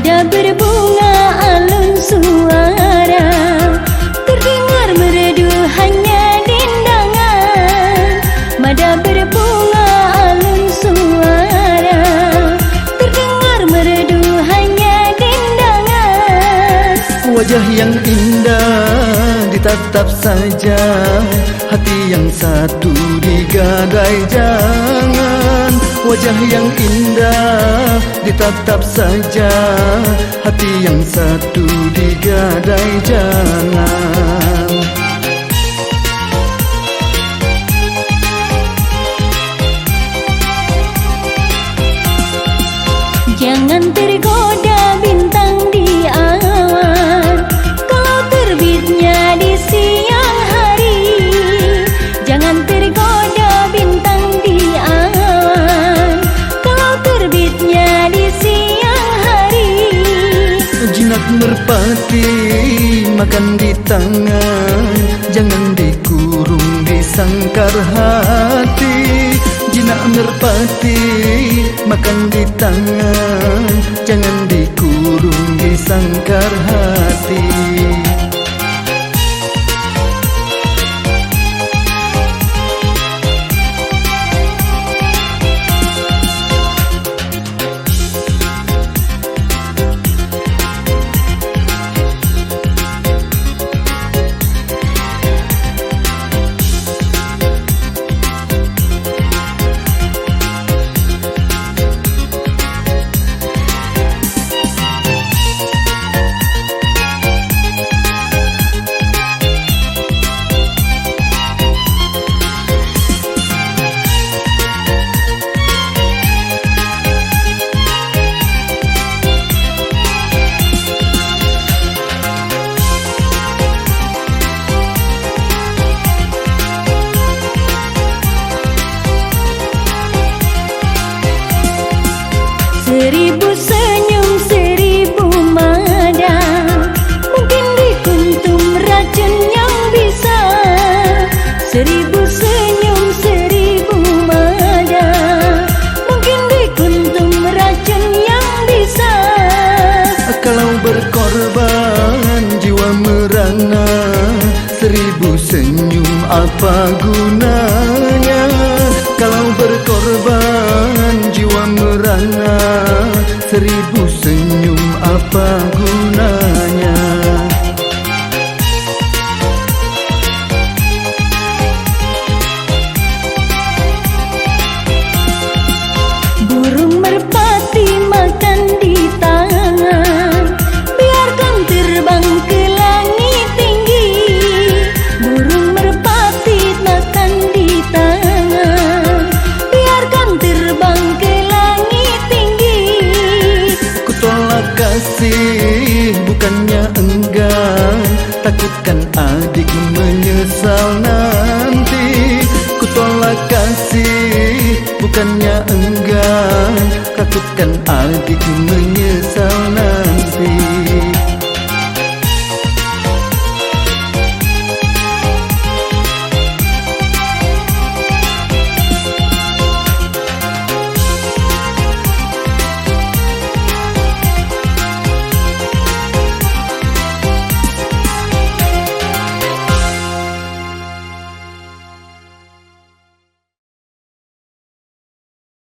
Mada berbunga alun suara, terdengar merdu hanya dendangan. Mada berbunga alun suara, terdengar merdu hanya dendangan. Wajah yang indah ditatap saja, hati yang satu digadai jangan. Wajah yang indah ditatap saja, hati yang satu digadai jangan. Jangan tergoda bintang di awan, kalau terbitnya di siang hari. Jangan tergoda bintang di awan, kalau terbitnya di siang hari. Jinak merpati makan di tangan, jangan dikurung di sangkar hati. Jinak merpati makan di tangan, jangan dikurung di sangkar hati. Seribu senyum, seribu mada, mungkin dikuntum racun yang bisa. Seribu senyum, seribu mada, mungkin dikuntum racun yang bisa. Kalau berkorban jiwa merana, seribu senyum apa gunanya? Kalau berkorban jiwa merana, seribu senyum apa gunanya? Burung merpati makan di tangan, biarkan terbang ke langit tinggi. Burung merpati makan di tangan, biarkan terbang ke langit tinggi. Ku tolak kasih bukannya enggan, takutkan adik menyesal nanti. Ku tolak kasih bukannya enggan, takutkan adik menyesal